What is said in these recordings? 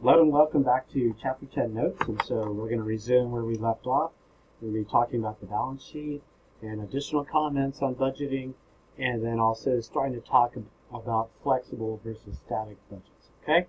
Hello and welcome back to Chapter 10 Notes, and so we're going to resume where we left off. We'll be talking about the balance sheet and additional comments on budgeting, and then also starting to talk about flexible versus static budgets, okay?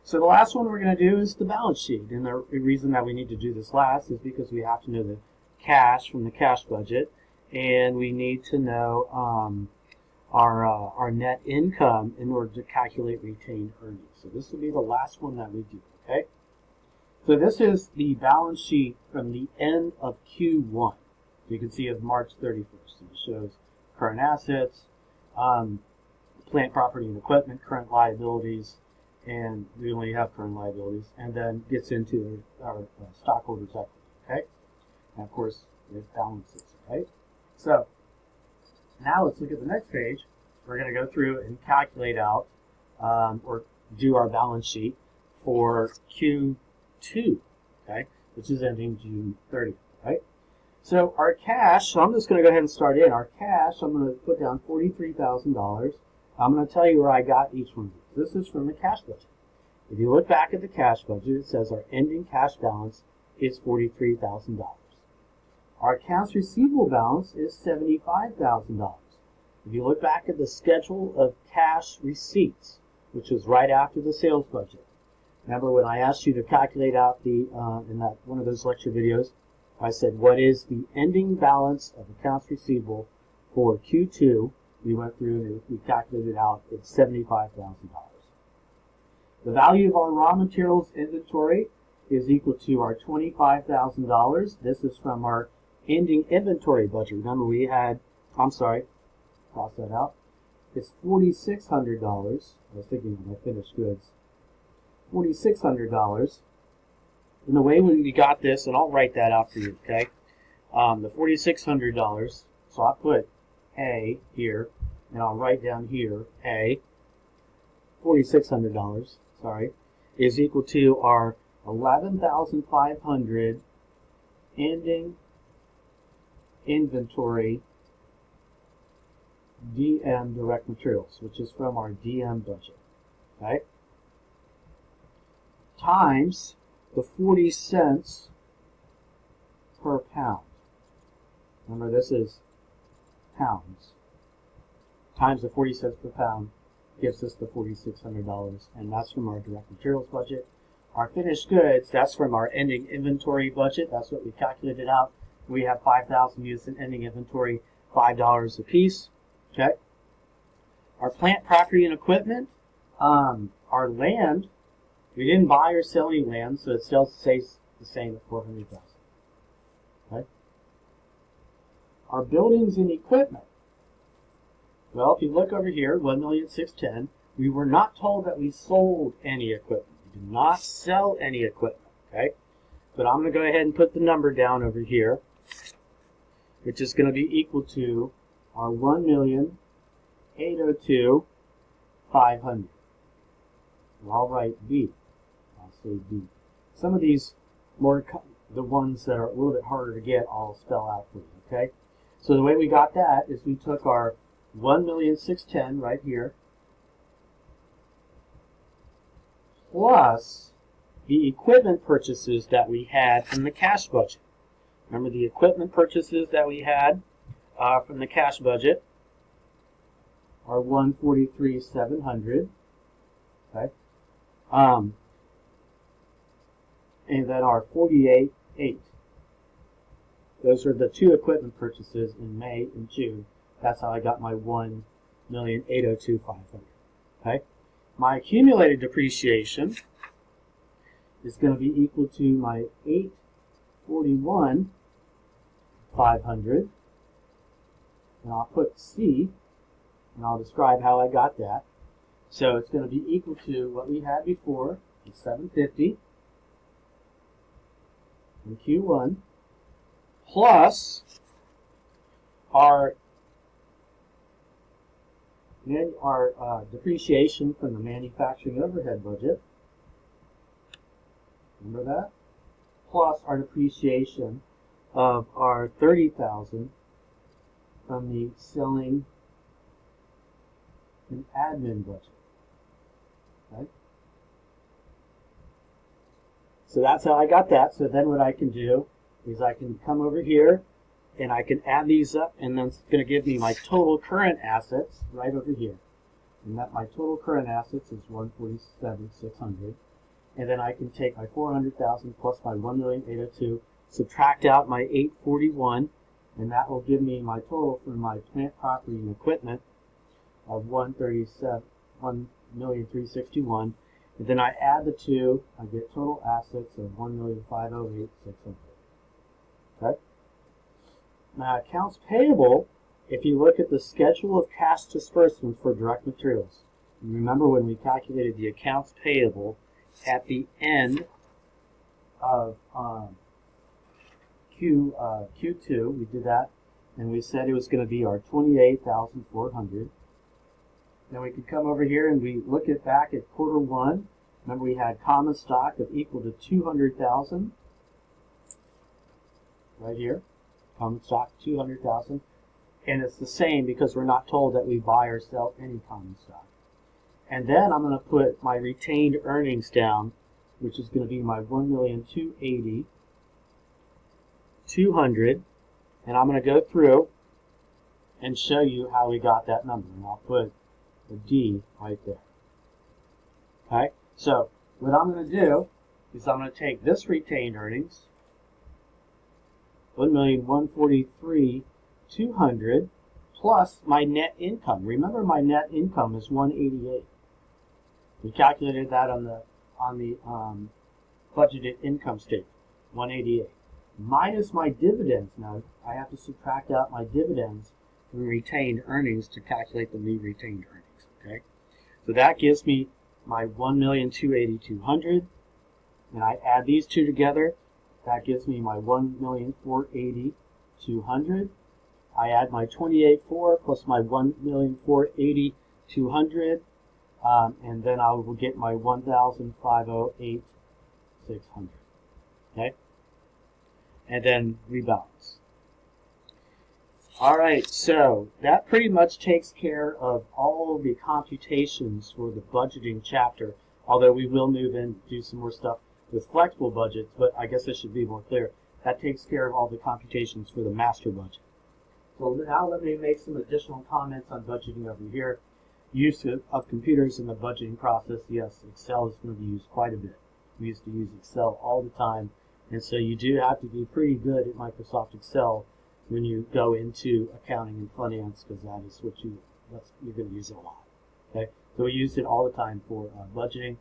So the last one we're going to do is the balance sheet, and the reason that we need to do this last is because we have to know the cash from the cash budget, and we need to know our net income in order to calculate retained earnings. So this will be the last one that we do, okay? So this is the balance sheet from the end of Q1. You can see of March 31st. It shows current assets, plant, property, and equipment, current liabilities, and we only have current liabilities, and then gets into our stockholders' equity, okay? And of course, there's balances, right? So now let's look at the next page. We're going to go through and calculate out or do our balance sheet for Q2, okay, which is ending June 30th, right? So our cash, so I'm just going to go ahead and start in. Our cash, I'm going to put down $43,000. I'm going to tell you where I got each one of these. This is from the cash budget. If you look back at the cash budget, it says our ending cash balance is $43,000. Our accounts receivable balance is $75,000. If you look back at the schedule of cash receipts, which was right after the sales budget. Remember when I asked you to calculate out the, in that one of those lecture videos, I said, what is the ending balance of accounts receivable for Q2? We went through and we calculated out it's $75,000. The value of our raw materials inventory is equal to our $25,000. This is from our ending inventory budget. Remember we had, cross that out. It's $4,600. I was thinking of my finished goods. $4,600. And the way we got this, and I'll write that out for you, okay? The $4,600, so I'll put A here, and I'll write down here A. $4,600, is equal to our 11,500 ending inventory DM direct materials, which is from our DM budget, okay? Times the 40 cents per pound. Remember, this is pounds. Times the 40 cents per pound gives us the $4,600, and that's from our direct materials budget. Our finished goods, that's from our ending inventory budget. That's what we calculated out. We have 5,000 units in ending inventory, $5 a piece. Okay. Our plant, property, and equipment. Our land, we didn't buy or sell any land, so it still stays the same at $400,000. Okay. Our buildings and equipment. Well, if you look over here, $1,610,000. We were not told that we sold any equipment. We did not sell any equipment. Okay. But I'm going to go ahead and put the number down over here, which is going to be equal to our $1,802,500. And I'll write B. I'll say B. Some of these the ones that are a little bit harder to get, I'll spell out for you. Okay. So the way we got that is we took our $1,610,000 right here, plus the equipment purchases that we had from the cash budget. Remember the equipment purchases that we had from the cash budget are $143,700. Okay. And then our $48,800. Those are the two equipment purchases in May and June. That's how I got my $1,802,500. Okay. My accumulated depreciation is going to be equal to my $841,500. And I'll put C, and I'll describe how I got that. So it's going to be equal to what we had before, $750 in Q1, plus our depreciation from the manufacturing overhead budget. Remember that? Plus our depreciation of our $30,000 from the selling and admin budget. Okay? So that's how I got that. So then what I can do is I can come over here and I can add these up, and then it's going to give me my total current assets right over here. And that my total current assets is 147,600. And then I can take my 400,000 plus my 1,802,000, subtract out my 841, and that will give me my total for my plant, property, and equipment of 1,361,361. And then I add the two, I get total assets of 1,508,600. Okay. Now accounts payable, if you look at the schedule of cash disbursements for direct materials, you remember when we calculated the accounts payable at the end of Q2, we did that, and we said it was going to be our 28,400. Then we could come over here and we look at back at quarter one. Remember we had common stock of equal to 200,000 right here. Common stock 200,000, and it's the same because we're not told that we buy or sell any common stock. And then I'm going to put my retained earnings down, which is going to be my 1,280,200, and I'm going to go through and show you how we got that number, and I'll put a D right there. Okay, so what I'm going to do is I'm going to take this retained earnings, 1,143,200, plus my net income. Remember, my net income is 188. We calculated that on the budgeted income statement, 188, minus my dividends. Now I have to subtract out my dividends from retained earnings to calculate the new retained earnings. Okay, so that gives me my 1,280,200, and I add these two together. That gives me my 1,480,200. I add my 28.4 plus my 1,480,200, and then I will get my 1,508,600. Okay, and then rebalance. All right, so that pretty much takes care of all the computations for the budgeting chapter. Although we will move in and do some more stuff with flexible budgets, but I guess I should be more clear. That takes care of all the computations for the master budget. So now let me make some additional comments on budgeting over here. Use of computers in the budgeting process. Yes, Excel is going to be used quite a bit. We used to use Excel all the time, and so you do have to be pretty good at Microsoft Excel when you go into accounting and finance, because that is what you're going to use it a lot. Okay, so we use it all the time for budgeting.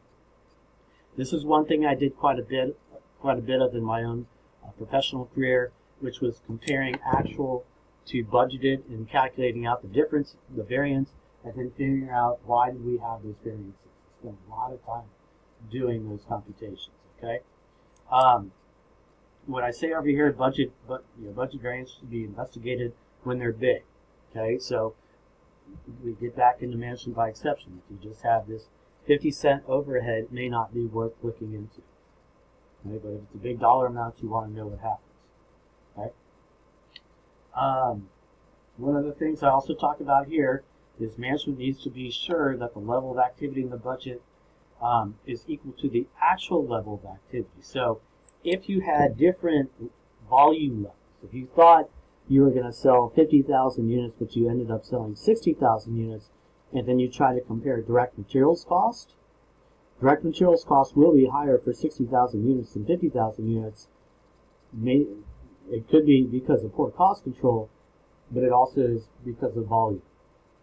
This is one thing I did quite a bit of in my own professional career, which was comparing actual to budgeted and calculating out the difference, the variance, and then figuring out why did we have those variances. I spent a lot of time doing those computations. Okay, what I say over here, budget variance should be investigated when they're big. Okay, so we get back into management by exception. If you just have this 50-cent overhead, it may not be worth looking into. Okay, but if it's a big dollar amount, you want to know what happens. Okay. One of the things I also talk about here is management needs to be sure that the level of activity in the budget is equal to the actual level of activity. So if you had different volume levels, if you thought you were going to sell 50,000 units, but you ended up selling 60,000 units, and then you try to compare direct materials cost, direct materials cost will be higher for 60,000 units than 50,000 units. It could be because of poor cost control, but it also is because of volume.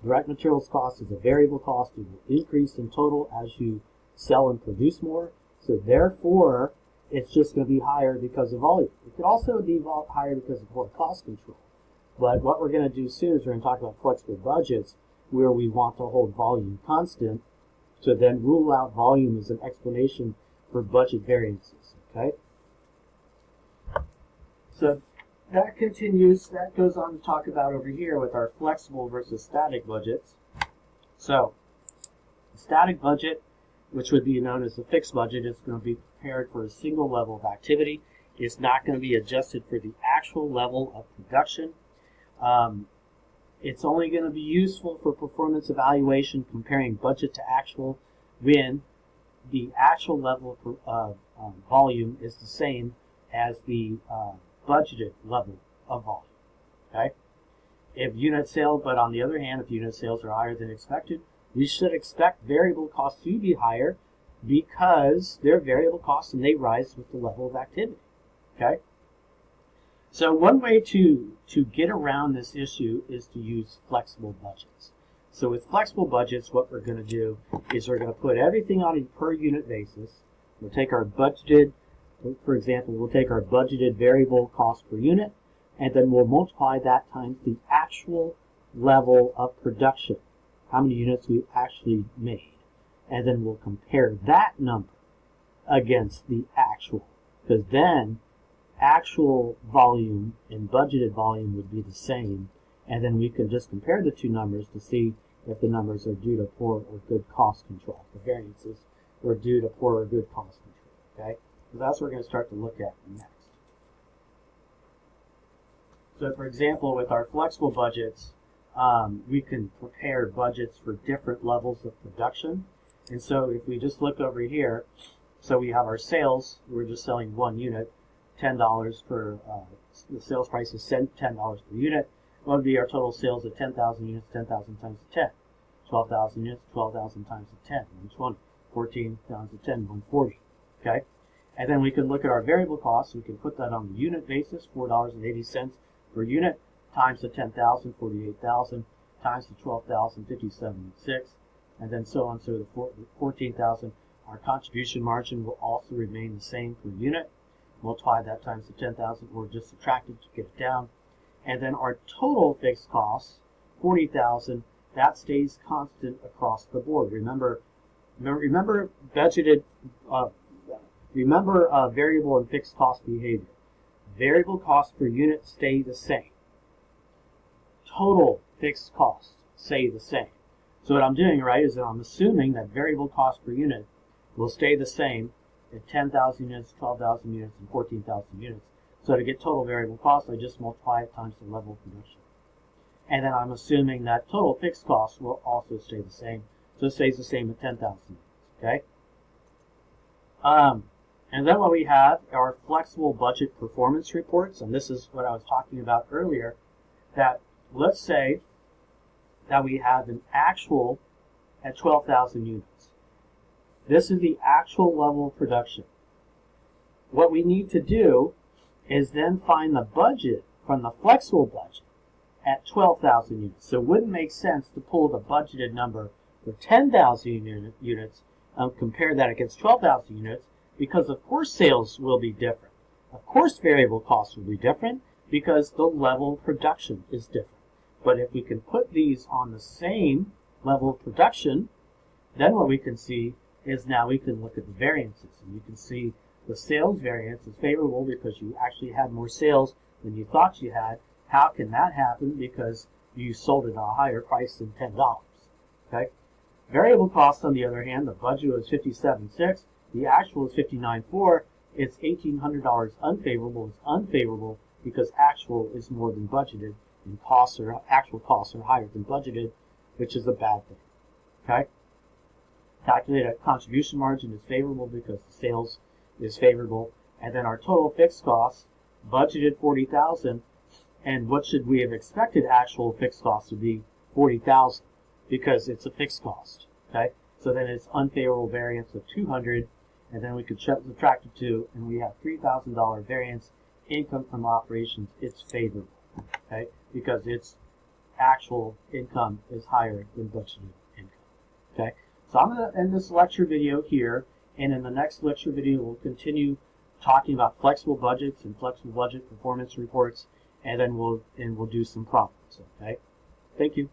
Direct materials cost is a variable cost. It will increase in total as you sell and produce more. So therefore, it's just going to be higher because of volume. It could also be higher because of poor cost control. But what we're going to do soon is we're going to talk about flexible budgets, where we want to hold volume constant, to then rule out volume as an explanation for budget variances. Okay? So that continues, that goes on to talk about over here with our flexible versus static budgets. So, the static budget, which would be known as a fixed budget, is going to be prepared for a single level of activity. It's not going to be adjusted for the actual level of production. It's only going to be useful for performance evaluation, comparing budget to actual, when the actual level of volume is the same as the budgeted level of volume. Okay? If unit sales, but on the other hand, if unit sales are higher than expected, we should expect variable costs to be higher because they're variable costs and they rise with the level of activity. Okay? So one way to get around this issue is to use flexible budgets. So with flexible budgets, what we're going to do is we're going to put everything on a per unit basis. We'll take our budgeted, for example, we'll take our budgeted variable cost per unit, and then we'll multiply that times the actual level of production, how many units we actually made. And then we'll compare that number against the actual, because then actual volume and budgeted volume would be the same, and then we can just compare the two numbers to see if the numbers are due to poor or good cost control. The variances were due to poor or good cost control. Okay, so that's what we're going to start to look at next. So, for example, with our flexible budgets, we can prepare budgets for different levels of production. And so, if we just look over here, so we have our sales. We're just selling one unit. $10 for the sales price is $10 per unit. What would be our total sales at 10,000 units? 10,000 times 10. 12,000 units, 12,000 times 10, 120. 14 times 10, 140. Okay, and then we can look at our variable costs. We can put that on the unit basis, $4.80 per unit, times the 10,000, 48,000, times the 12,000, 57.6, and then so on. So the 14,000. Our contribution margin will also remain the same per unit. Multiply that times the 10,000, or just subtract it to get it down. And then our total fixed costs, 40,000, that stays constant across the board. Remember budgeted, variable and fixed cost behavior. Variable costs per unit stay the same. Total fixed costs stay the same. So what I'm doing, right, is that I'm assuming that variable cost per unit will stay the same at 10,000 units, 12,000 units, and 14,000 units. So to get total variable costs, I just multiply it times the level of production. And then I'm assuming that total fixed costs will also stay the same. So it stays the same at 10,000 units. Okay? And then what we have are flexible budget performance reports. And this is what I was talking about earlier. That let's say that we have an actual at 12,000 units. This is the actual level of production. What we need to do is then find the budget from the flexible budget at 12,000 units. So it wouldn't make sense to pull the budgeted number for 10,000 units and compare that against 12,000 units, because of course sales will be different. Of course variable costs will be different because the level of production is different. But if we can put these on the same level of production, then what we can see is now we can look at the variances. And you can see the sales variance is favorable because you actually had more sales than you thought you had. How can that happen? Because you sold it at a higher price than $10. Okay. Variable costs, on the other hand, the budget was $57.6. The actual is $59.4. It's $1,800 unfavorable. It's unfavorable because actual is more than budgeted, and actual costs are higher than budgeted, which is a bad thing. Okay. Calculated contribution margin is favorable because the sales is favorable, and then our total fixed costs budgeted 40,000, and what should we have expected actual fixed costs to be? 40,000, because it's a fixed cost. Okay, so then it's unfavorable variance of 200, and then we could subtract the 2, and we have $3,000 variance. Income from operations, it's favorable. Okay, because its actual income is higher than budgeted income. Okay. So I'm going to end this lecture video here, and in the next lecture video we'll continue talking about flexible budgets and flexible budget performance reports, and then we'll do some problems. Okay, thank you.